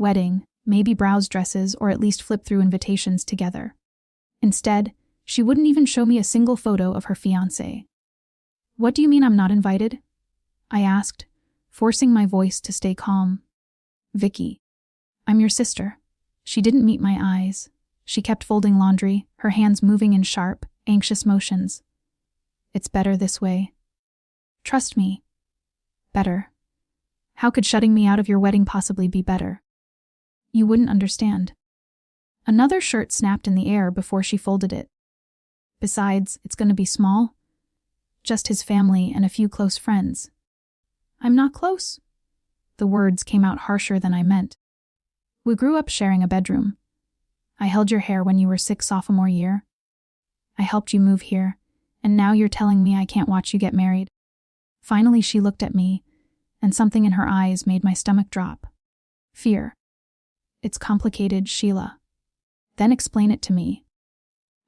wedding, maybe browse dresses, or at least flip through invitations together. Instead, she wouldn't even show me a single photo of her fiancé. "What do you mean I'm not invited?" I asked, forcing my voice to stay calm. "Vicky, I'm your sister." She didn't meet my eyes. She kept folding laundry, her hands moving in sharp, anxious motions. "It's better this way. Trust me." "Better? How could shutting me out of your wedding possibly be better?" "You wouldn't understand." Another shirt snapped in the air before she folded it. "Besides, it's going to be small. Just his family and a few close friends." "I'm not close." The words came out harsher than I meant. "We grew up sharing a bedroom. I held your hair when you were 6 sophomore year. I helped you move here, and now you're telling me I can't watch you get married." Finally, she looked at me, and something in her eyes made my stomach drop. Fear. "It's complicated, Sheila." "Then explain it to me."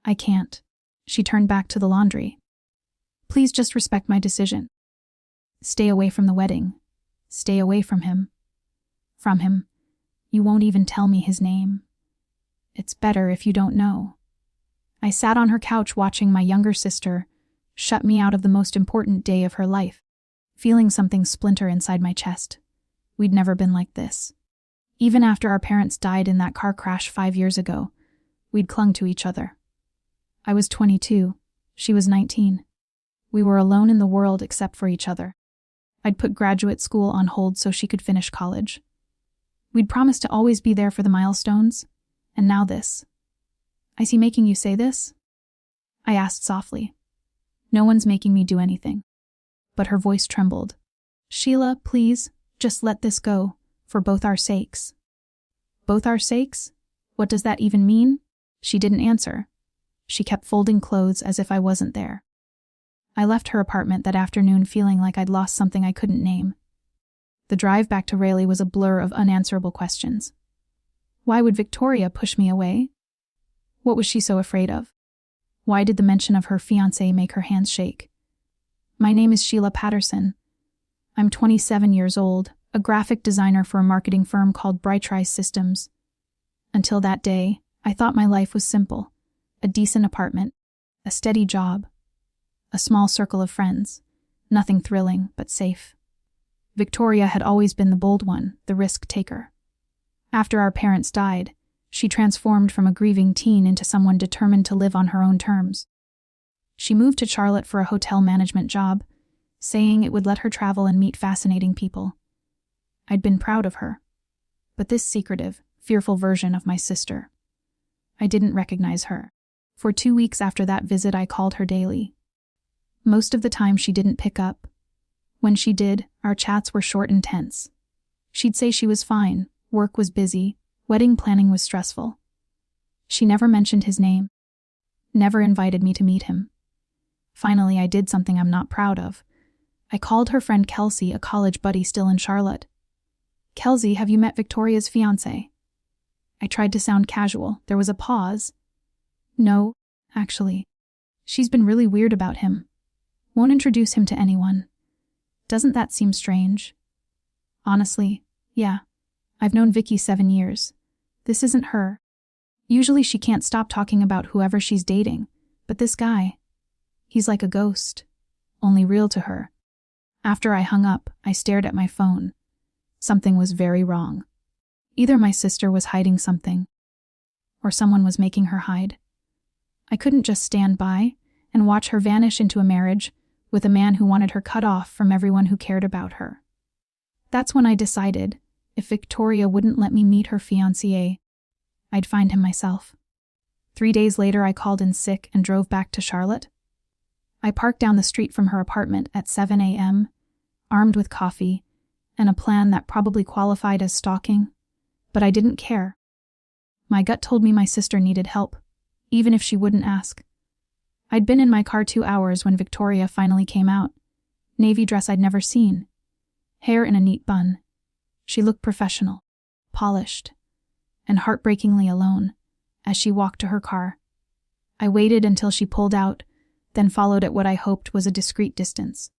"I can't." She turned back to the laundry. "Please just respect my decision. Stay away from the wedding. Stay away from him. From him. You won't even tell me his name. It's better if you don't know." I sat on her couch watching my younger sister shut me out of the most important day of her life, feeling something splinter inside my chest. We'd never been like this. Even after our parents died in that car crash 5 years ago, we'd clung to each other. I was 22, she was 19. We were alone in the world except for each other. I'd put graduate school on hold so she could finish college. We'd promised to always be there for the milestones, and now this. "Is he making you say this?" I asked softly. "No one's making me do anything." But her voice trembled. "Sheila, please, just let this go, for both our sakes." "Both our sakes? What does that even mean?" She didn't answer. She kept folding clothes as if I wasn't there. I left her apartment that afternoon feeling like I'd lost something I couldn't name. The drive back to Raleigh was a blur of unanswerable questions. Why would Victoria push me away? What was she so afraid of? Why did the mention of her fiancé make her hands shake? "My name is Sheila Patterson. I'm 27 years old, a graphic designer for a marketing firm called Brightrise Systems. Until that day, I thought my life was simple. A decent apartment, a steady job, a small circle of friends. Nothing thrilling, but safe. Victoria had always been the bold one, the risk taker. After our parents died, she transformed from a grieving teen into someone determined to live on her own terms. She moved to Charlotte for a hotel management job, saying it would let her travel and meet fascinating people. I'd been proud of her. But this secretive, fearful version of my sister. I didn't recognize her. For 2 weeks after that visit, I called her daily. Most of the time she didn't pick up. When she did, our chats were short and tense. She'd say she was fine, work was busy, wedding planning was stressful. She never mentioned his name, never invited me to meet him. Finally, I did something I'm not proud of. I called her friend Kelsey, a college buddy still in Charlotte. "Kelsey, have you met Victoria's fiancé?" I tried to sound casual. There was a pause. "No, actually. She's been really weird about him. Won't introduce him to anyone. Doesn't that seem strange?" "Honestly, yeah. I've known Vicky 7 years. This isn't her. Usually she can't stop talking about whoever she's dating, but this guy, he's like a ghost, only real to her." After I hung up, I stared at my phone. Something was very wrong. Either my sister was hiding something, or someone was making her hide. I couldn't just stand by and watch her vanish into a marriage with a man who wanted her cut off from everyone who cared about her. That's when I decided, if Victoria wouldn't let me meet her fiancé, I'd find him myself. 3 days later, I called in sick and drove back to Charlotte. I parked down the street from her apartment at 7 a.m., armed with coffee and a plan that probably qualified as stalking, but I didn't care. My gut told me my sister needed help, even if she wouldn't ask. I'd been in my car 2 hours when Victoria finally came out. Navy dress I'd never seen. Hair in a neat bun. She looked professional, polished, and heartbreakingly alone as she walked to her car. I waited until she pulled out, then followed at what I hoped was a discreet distance.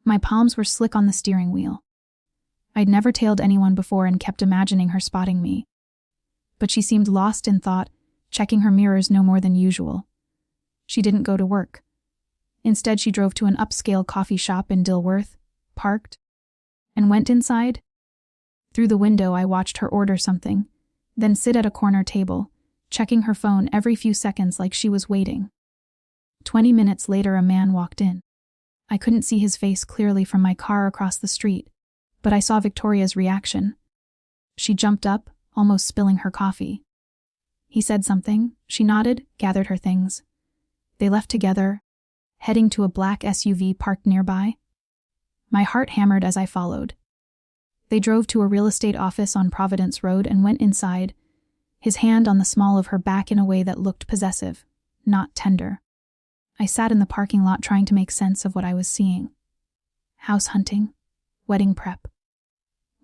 My palms were slick on the steering wheel. I'd never tailed anyone before and kept imagining her spotting me. But she seemed lost in thought, checking her mirrors no more than usual. She didn't go to work. Instead, she drove to an upscale coffee shop in Dilworth, parked, and went inside. Through the window, I watched her order something, then sit at a corner table, checking her phone every few seconds like she was waiting. 20 minutes later, a man walked in. I couldn't see his face clearly from my car across the street, but I saw Victoria's reaction. She jumped up, almost spilling her coffee. He said something, she nodded, gathered her things. They left together, heading to a black SUV parked nearby. My heart hammered as I followed. They drove to a real estate office on Providence Road and went inside, his hand on the small of her back in a way that looked possessive, not tender. I sat in the parking lot trying to make sense of what I was seeing. House hunting, wedding prep.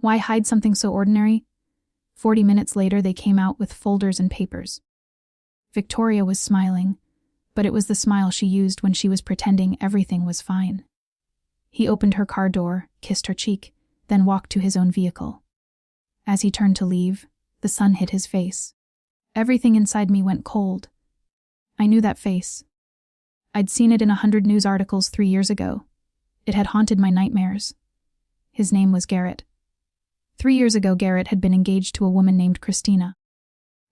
Why hide something so ordinary? 40 minutes later, they came out with folders and papers. Victoria was smiling, but it was the smile she used when she was pretending everything was fine. He opened her car door, kissed her cheek, then walked to his own vehicle. As he turned to leave, the sun hit his face. Everything inside me went cold. I knew that face. I'd seen it in 100 news articles 3 years ago. It had haunted my nightmares. His name was Garrett. 3 years ago, Garrett had been engaged to a woman named Christina.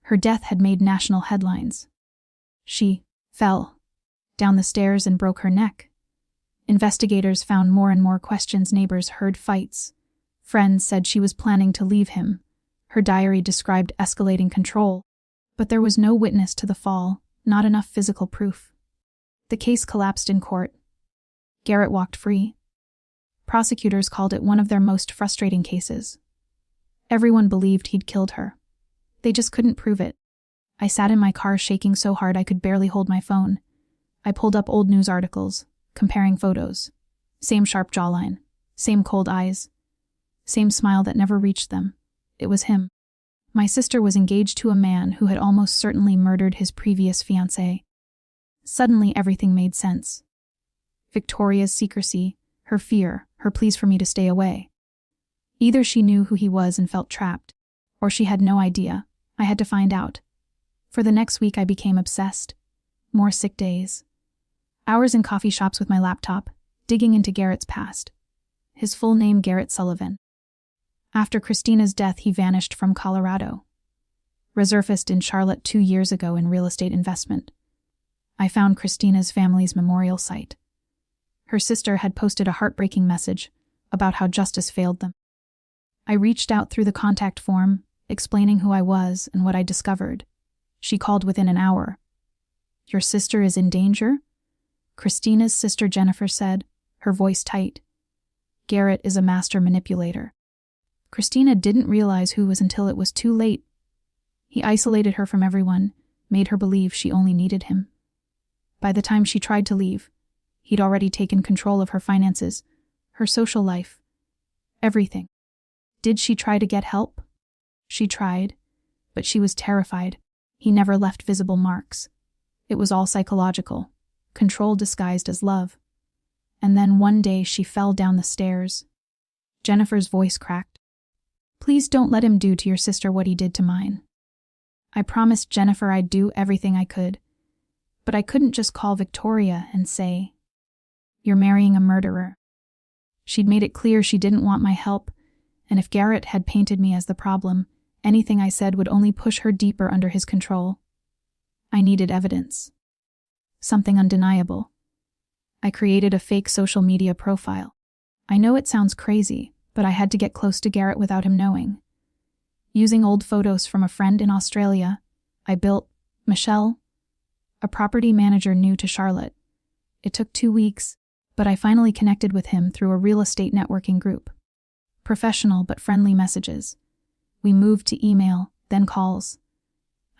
Her death had made national headlines. She fell down the stairs and broke her neck. Investigators found more and more questions. Neighbors heard fights. Friends said she was planning to leave him. Her diary described escalating control. But there was no witness to the fall, not enough physical proof. The case collapsed in court. Garrett walked free. Prosecutors called it one of their most frustrating cases. Everyone believed he'd killed her. They just couldn't prove it. I sat in my car shaking so hard I could barely hold my phone. I pulled up old news articles, comparing photos. Same sharp jawline, same cold eyes, same smile that never reached them. It was him. My sister was engaged to a man who had almost certainly murdered his previous fiancé. Suddenly everything made sense. Victoria's secrecy, her fear, her pleas for me to stay away. Either she knew who he was and felt trapped, or she had no idea. I had to find out. For the next week I became obsessed. More sick days. Hours in coffee shops with my laptop, digging into Garrett's past. His full name, Garrett Sullivan. After Christina's death, he vanished from Colorado. Resurfaced in Charlotte 2 years ago in real estate investment. I found Christina's family's memorial site. Her sister had posted a heartbreaking message about how justice failed them. I reached out through the contact form, explaining who I was and what I discovered. She called within an hour. "Your sister is in danger?" Christina's sister Jennifer said, her voice tight. "Garrett is a master manipulator." Christina didn't realize who was until it was too late. He isolated her from everyone, made her believe she only needed him. By the time she tried to leave, he'd already taken control of her finances, her social life, everything. Did she try to get help? She tried, but she was terrified. He never left visible marks. It was all psychological, control disguised as love. And then one day she fell down the stairs. Jennifer's voice cracked. "Please don't let him do to your sister what he did to mine." I promised Jennifer I'd do everything I could, but I couldn't just call Victoria and say, "You're marrying a murderer." She'd made it clear she didn't want my help, and if Garrett had painted me as the problem, anything I said would only push her deeper under his control. I needed evidence. Something undeniable. I created a fake social media profile. I know it sounds crazy, but I had to get close to Garrett without him knowing. Using old photos from a friend in Australia, I built Michelle, a property manager new to Charlotte. It took 2 weeks, but I finally connected with him through a real estate networking group. Professional but friendly messages. We moved to email, then calls.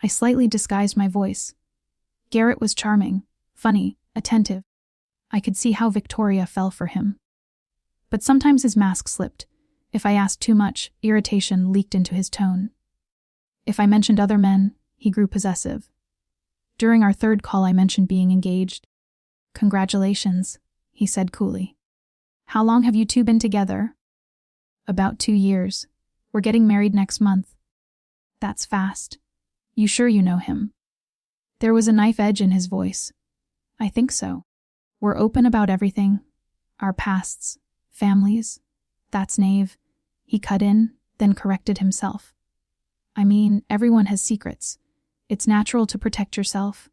I slightly disguised my voice. Garrett was charming, funny, attentive. I could see how Victoria fell for him. But sometimes his mask slipped. If I asked too much, irritation leaked into his tone. If I mentioned other men, he grew possessive. During our third call, I mentioned being engaged. "Congratulations," he said coolly. "How long have you two been together?" About 2 years. We're getting married next month. That's fast. You sure you know him? There was a knife edge in his voice. I think so. We're open about everything. Our pasts, families. That's naive. He cut in, then corrected himself. I mean, everyone has secrets. It's natural to protect yourself.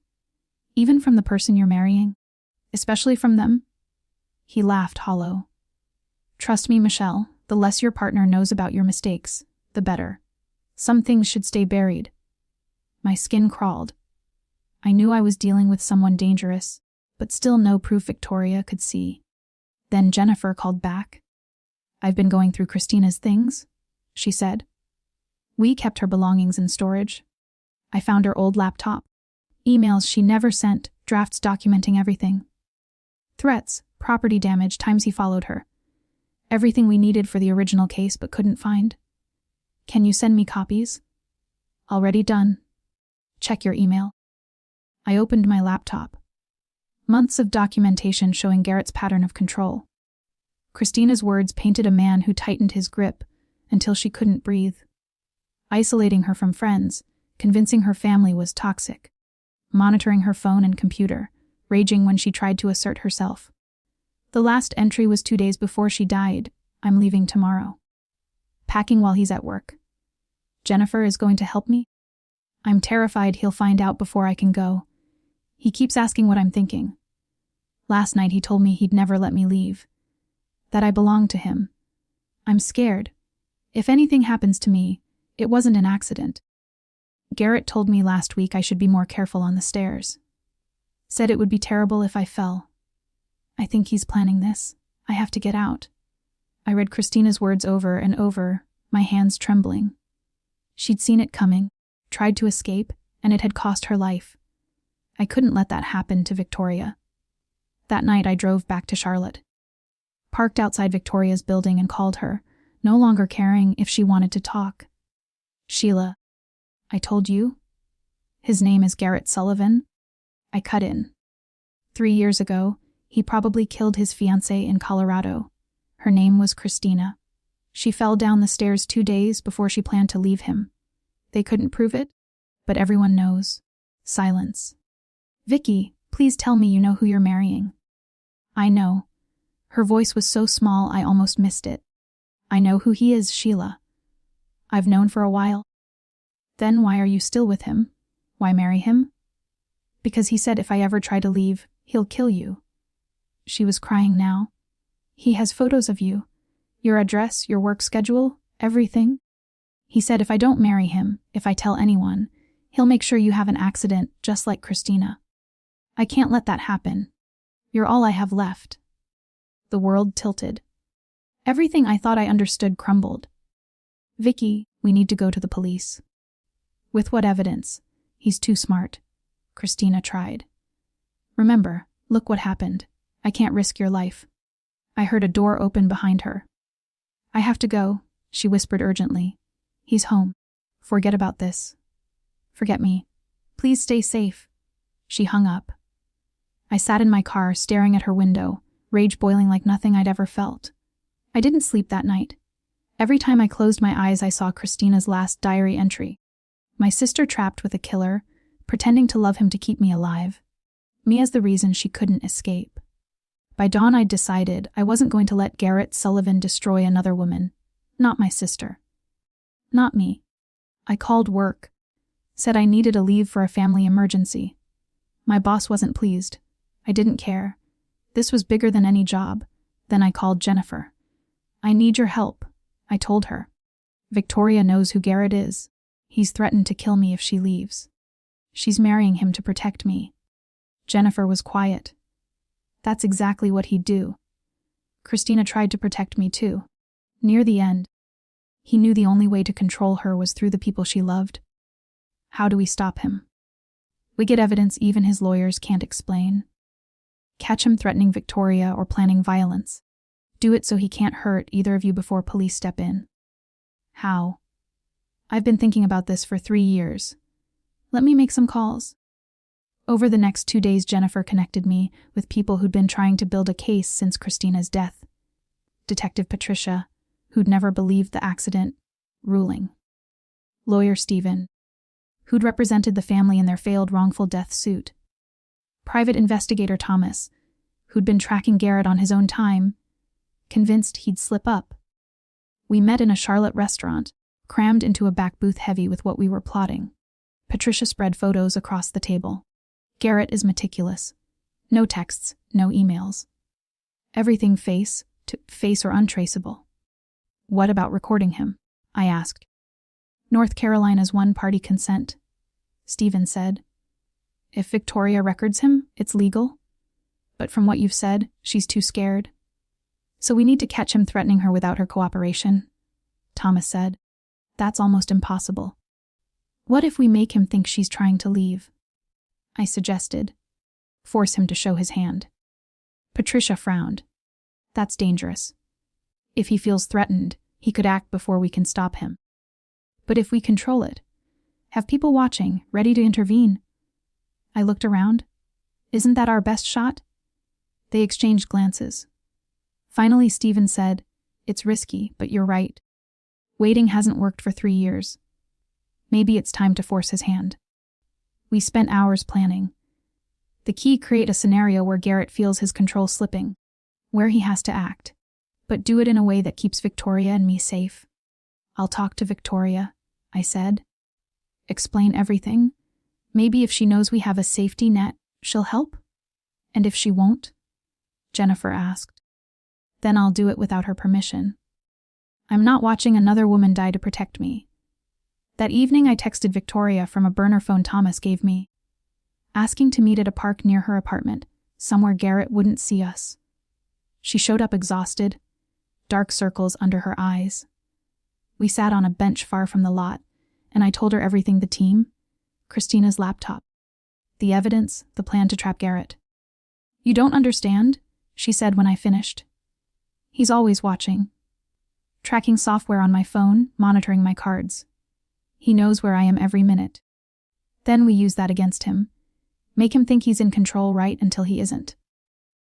Even from the person you're marrying. Especially from them. He laughed hollow. Trust me, Michelle, the less your partner knows about your mistakes, the better. Some things should stay buried. My skin crawled. I knew I was dealing with someone dangerous, but still no proof Victoria could see. Then Jennifer called back. I've been going through Christina's things, she said. We kept her belongings in storage. I found her old laptop. Emails she never sent, drafts documenting everything. Threats, property damage, times he followed her. Everything we needed for the original case but couldn't find. Can you send me copies? Already done. Check your email. I opened my laptop. Months of documentation showing Garrett's pattern of control. Christina's words painted a man who tightened his grip until she couldn't breathe. Isolating her from friends, convincing her family was toxic. Monitoring her phone and computer, raging when she tried to assert herself. The last entry was 2 days before she died. I'm leaving tomorrow. Packing while he's at work. Jennifer is going to help me? I'm terrified he'll find out before I can go. He keeps asking what I'm thinking. Last night he told me he'd never let me leave. That I belonged to him. I'm scared. If anything happens to me, it wasn't an accident. Garrett told me last week I should be more careful on the stairs. Said it would be terrible if I fell. I think he's planning this. I have to get out. I read Christina's words over and over, my hands trembling. She'd seen it coming, tried to escape, and it had cost her life. I couldn't let that happen to Victoria. That night I drove back to Charlotte. Parked outside Victoria's building and called her, no longer caring if she wanted to talk. Sheila, I told you? His name is Garrett Sullivan. I cut in. 3 years ago, he probably killed his fiancée in Colorado. Her name was Christina. She fell down the stairs 2 days before she planned to leave him. They couldn't prove it, but everyone knows. Silence. Vicky, please tell me you know who you're marrying. I know. Her voice was so small I almost missed it. I know who he is, Sheila. I've known for a while. Then why are you still with him? Why marry him? Because he said if I ever try to leave, he'll kill you. She was crying now. He has photos of you. Your address, your work schedule, everything. He said if I don't marry him, if I tell anyone, he'll make sure you have an accident just like Christina. I can't let that happen. You're all I have left. The world tilted. Everything I thought I understood crumbled. Vicky, we need to go to the police. With what evidence? He's too smart. Christina tried. Remember, look what happened. I can't risk your life. I heard a door open behind her. I have to go, she whispered urgently. He's home. Forget about this. Forget me. Please stay safe. She hung up. I sat in my car, staring at her window, rage boiling like nothing I'd ever felt. I didn't sleep that night. Every time I closed my eyes, I saw Christina's last diary entry. My sister trapped with a killer, pretending to love him to keep me alive. Me as the reason she couldn't escape. By dawn, I'd decided I wasn't going to let Garrett Sullivan destroy another woman. Not my sister. Not me. I called work. Said I needed a leave for a family emergency. My boss wasn't pleased. I didn't care. This was bigger than any job. Then I called Jennifer. I need your help, I told her. Victoria knows who Garrett is. He's threatened to kill me if she leaves. She's marrying him to protect me. Jennifer was quiet. That's exactly what he'd do. Christina tried to protect me too. Near the end, he knew the only way to control her was through the people she loved. How do we stop him? We get evidence even his lawyers can't explain. Catch him threatening Victoria or planning violence. Do it so he can't hurt either of you before police step in. How? I've been thinking about this for 3 years. Let me make some calls. Over the next 2 days, Jennifer connected me with people who'd been trying to build a case since Christina's death. Detective Patricia, who'd never believed the accident, ruling. Lawyer Stephen, who'd represented the family in their failed wrongful death suit. Private investigator Thomas, who'd been tracking Garrett on his own time, convinced he'd slip up. We met in a Charlotte restaurant, crammed into a back booth heavy with what we were plotting. Patricia spread photos across the table. Garrett is meticulous. No texts, no emails. Everything face to face or untraceable. What about recording him? I asked. North Carolina's one-party consent, Stephen said. If Victoria records him, it's legal. But from what you've said, she's too scared. So we need to catch him threatening her without her cooperation, Thomas said. That's almost impossible. What if we make him think she's trying to leave? I suggested. Force him to show his hand. Patricia frowned. That's dangerous. If he feels threatened, he could act before we can stop him. But if we control it, have people watching, ready to intervene. I looked around. Isn't that our best shot? They exchanged glances. Finally, Stephen said, It's risky, but you're right. Waiting hasn't worked for 3 years. Maybe it's time to force his hand. We spent hours planning. The key: create a scenario where Garrett feels his control slipping, where he has to act, but do it in a way that keeps Victoria and me safe. I'll talk to Victoria, I said. Explain everything. Maybe if she knows we have a safety net, she'll help? And if she won't? Jennifer asked. Then I'll do it without her permission. I'm not watching another woman die to protect me. That evening I texted Victoria from a burner phone Thomas gave me, asking to meet at a park near her apartment, somewhere Garrett wouldn't see us. She showed up exhausted, dark circles under her eyes. We sat on a bench far from the lot, and I told her everything: the team, Christina's laptop, the evidence, the plan to trap Garrett. You don't understand, she said when I finished. He's always watching. Tracking software on my phone, monitoring my cards. He knows where I am every minute. Then we use that against him. Make him think he's in control right until he isn't.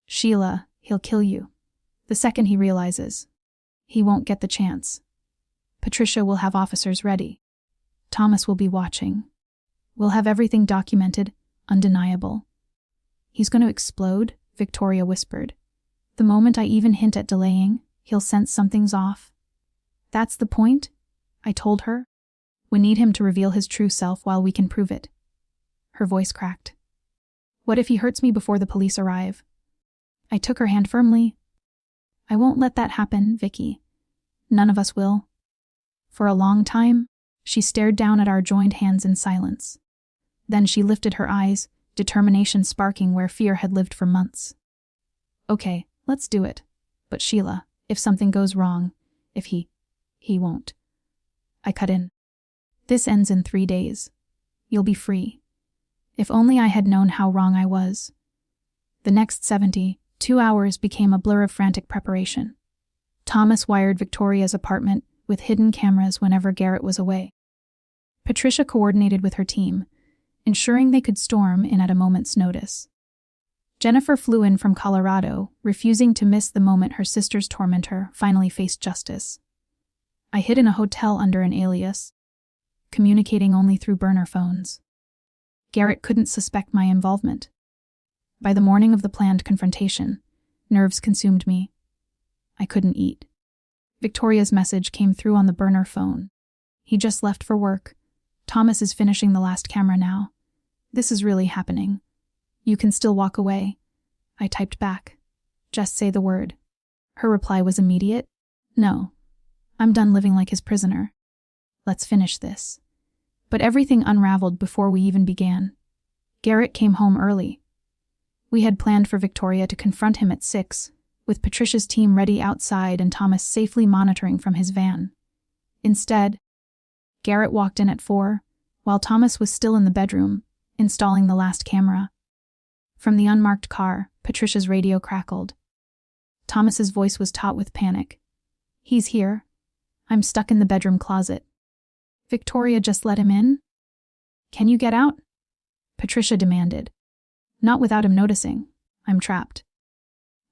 Sheila, he'll kill you. The second he realizes. He won't get the chance. Patricia will have officers ready. Thomas will be watching. We'll have everything documented, undeniable. He's going to explode, Victoria whispered. The moment I even hint at delaying, he'll sense something's off. That's the point, I told her. We need him to reveal his true self while we can prove it. Her voice cracked. What if he hurts me before the police arrive? I took her hand firmly. I won't let that happen, Vicky. None of us will. For a long time, she stared down at our joined hands in silence. Then she lifted her eyes, determination sparking where fear had lived for months. Okay, let's do it. But Sheila, if something goes wrong, if he won't. I cut in. This ends in 3 days. You'll be free. If only I had known how wrong I was. The next 72 hours became a blur of frantic preparation. Thomas wired Victoria's apartment with hidden cameras whenever Garrett was away. Patricia coordinated with her team, ensuring they could storm in at a moment's notice. Jennifer flew in from Colorado, refusing to miss the moment her sister's tormentor finally faced justice. I hid in a hotel under an alias, communicating only through burner phones. Garrett couldn't suspect my involvement. By the morning of the planned confrontation, nerves consumed me. I couldn't eat. Victoria's message came through on the burner phone. He just left for work. Thomas is finishing the last camera now. This is really happening. You can still walk away. I typed back. Just say the word. Her reply was immediate. No. I'm done living like his prisoner. Let's finish this. But everything unraveled before we even began. Garrett came home early. We had planned for Victoria to confront him at 6, with Patricia's team ready outside and Thomas safely monitoring from his van. Instead, Garrett walked in at 4, while Thomas was still in the bedroom, installing the last camera. From the unmarked car, Patricia's radio crackled. Thomas's voice was taut with panic. He's here. I'm stuck in the bedroom closet. Victoria just let him in? Can you get out? Patricia demanded. Not without him noticing. I'm trapped.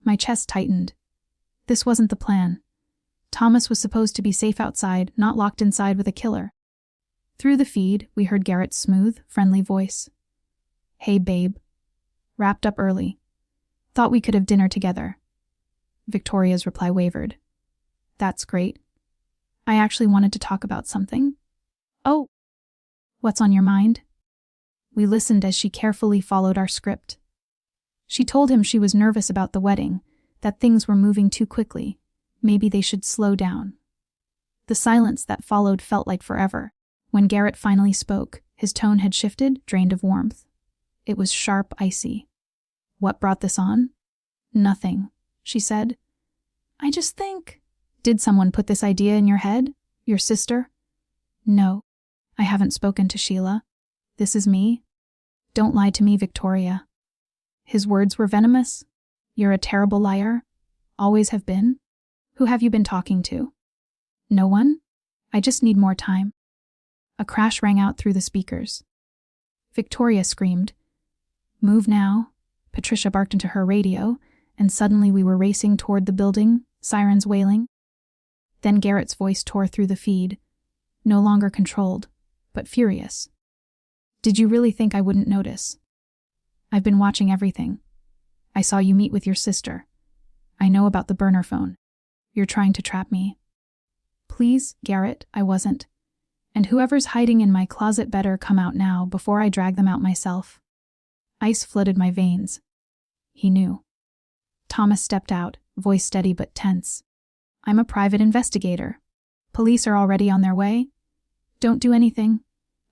My chest tightened. This wasn't the plan. Thomas was supposed to be safe outside, not locked inside with a killer. Through the feed, we heard Garrett's smooth, friendly voice. "Hey, babe. Wrapped up early. Thought we could have dinner together." Victoria's reply wavered. "That's great. I actually wanted to talk about something." "Oh, what's on your mind?" We listened as she carefully followed our script. She told him she was nervous about the wedding, that things were moving too quickly. Maybe they should slow down. The silence that followed felt like forever. When Garrett finally spoke, his tone had shifted, drained of warmth. It was sharp, icy. "What brought this on?" "Nothing," she said. "I just think—" "Did someone put this idea in your head? Your sister?" "No, I haven't spoken to Sheila. This is me. Don't lie to me, Victoria." His words were venomous. "You're a terrible liar. Always have been. Who have you been talking to?" "No one. I just need more time." A crash rang out through the speakers. Victoria screamed. "Move now." Patricia barked into her radio, and suddenly we were racing toward the building, sirens wailing. Then Garrett's voice tore through the feed, no longer controlled, but furious. "Did you really think I wouldn't notice? I've been watching everything. I saw you meet with your sister. I know about the burner phone. You're trying to trap me." "Please, Garrett, I wasn't. And whoever's hiding in my closet better come out now before I drag them out myself." Ice flooded my veins. He knew. Thomas stepped out, voice steady but tense. "I'm a private investigator. Police are already on their way. Don't do anything."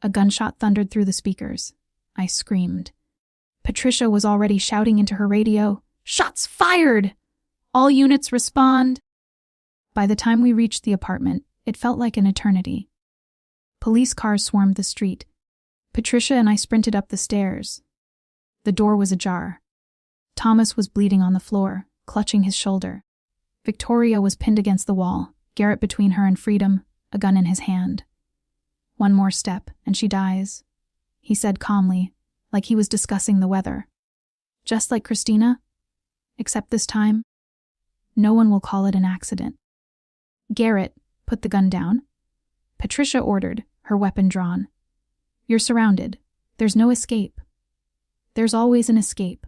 A gunshot thundered through the speakers. I screamed. Patricia was already shouting into her radio, "Shots fired! All units respond!" By the time we reached the apartment, it felt like an eternity. Police cars swarmed the street. Patricia and I sprinted up the stairs. The door was ajar. Thomas was bleeding on the floor, clutching his shoulder. Victoria was pinned against the wall, Garrett between her and freedom, a gun in his hand. "One more step, and she dies," he said calmly, like he was discussing the weather. "Just like Christina? Except this time, no one will call it an accident." Garrett put the gun down. Patricia ordered, her weapon drawn. "You're surrounded. There's no escape." "There's always an escape."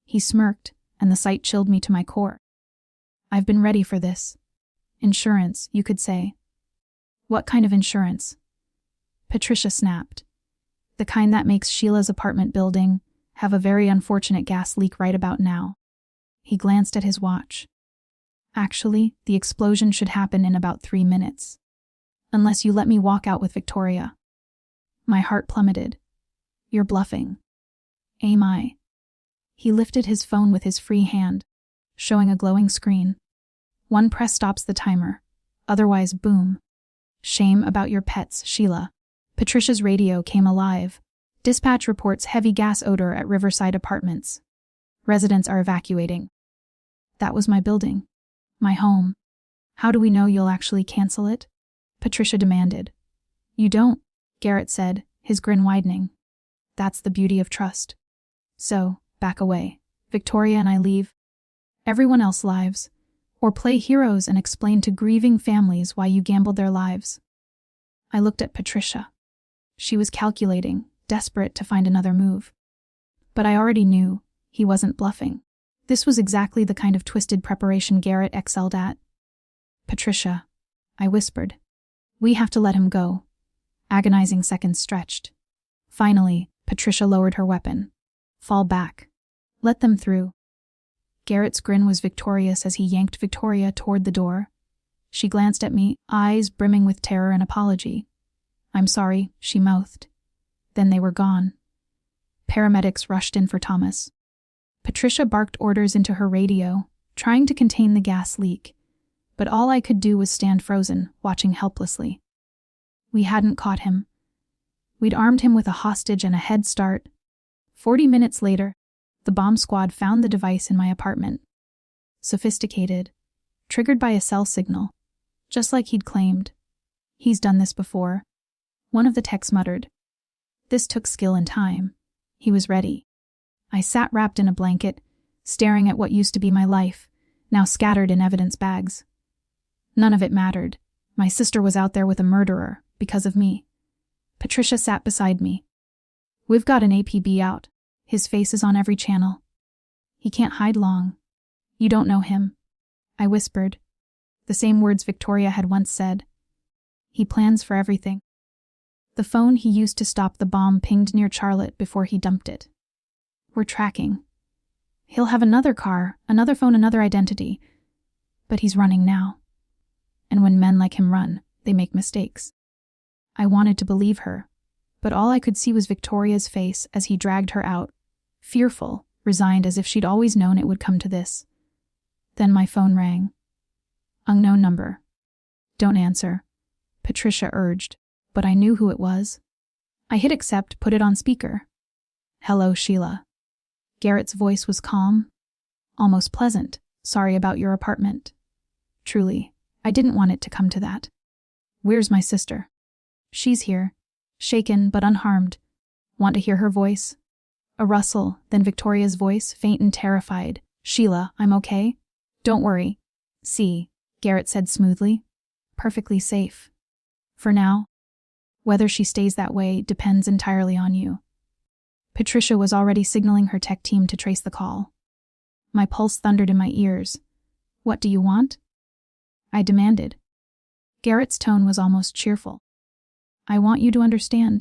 He smirked, and the sight chilled me to my core. "I've been ready for this. Insurance, you could say." "What kind of insurance?" Patricia snapped. "The kind that makes Sheila's apartment building have a very unfortunate gas leak right about now." He glanced at his watch. "Actually, the explosion should happen in about 3 minutes. Unless you let me walk out with Victoria." My heart plummeted. "You're bluffing." "Am I?" He lifted his phone with his free hand, showing a glowing screen. "One press stops the timer. Otherwise, boom. Shame about your pets, Sheila." Patricia's radio came alive. "Dispatch reports heavy gas odor at Riverside Apartments. Residents are evacuating." That was my building. My home. "How do we know you'll actually cancel it?" Patricia demanded. "You don't," Garrett said, his grin widening. "That's the beauty of trust. So, back away. Victoria and I leave. Everyone else lives. Or play heroes and explain to grieving families why you gambled their lives." I looked at Patricia. She was calculating, desperate to find another move. But I already knew he wasn't bluffing. This was exactly the kind of twisted preparation Garrett excelled at. "Patricia," I whispered, "we have to let him go." Agonizing seconds stretched. Finally, Patricia lowered her weapon. "Fall back. Let them through." Garrett's grin was victorious as he yanked Victoria toward the door. She glanced at me, eyes brimming with terror and apology. "I'm sorry," she mouthed. Then they were gone. Paramedics rushed in for Thomas. Patricia barked orders into her radio, trying to contain the gas leak, but all I could do was stand frozen, watching helplessly. We hadn't caught him. We'd armed him with a hostage and a head start. 40 minutes later, the bomb squad found the device in my apartment. Sophisticated, triggered by a cell signal, just like he'd claimed. "He's done this before," one of the techs muttered. This took skill and time. He was ready. I sat wrapped in a blanket, staring at what used to be my life, now scattered in evidence bags. None of it mattered. My sister was out there with a murderer, because of me. Patricia sat beside me. We've got an APB out. His face is on every channel. He can't hide long. You don't know him, I whispered. The same words Victoria had once said. He plans for everything. The phone he used to stop the bomb pinged near Charlotte before he dumped it. We're tracking. He'll have another car, another phone, another identity. But he's running now. And when men like him run, they make mistakes. I wanted to believe her, but all I could see was Victoria's face as he dragged her out, fearful, resigned, as if she'd always known it would come to this. Then my phone rang. Unknown number. Don't answer, Patricia urged, but I knew who it was. I hit accept, put it on speaker. Hello, Sheila. Garrett's voice was calm, almost pleasant. Sorry about your apartment. Truly, I didn't want it to come to that. Where's my sister? She's here, shaken but unharmed. Want to hear her voice? A rustle, then Victoria's voice, faint and terrified. Sheila, I'm okay. Don't worry. See, Garrett said smoothly. Perfectly safe. For now. Whether she stays that way depends entirely on you. Patricia was already signaling her tech team to trace the call. My pulse thundered in my ears. What do you want? I demanded. Garrett's tone was almost cheerful. I want you to understand.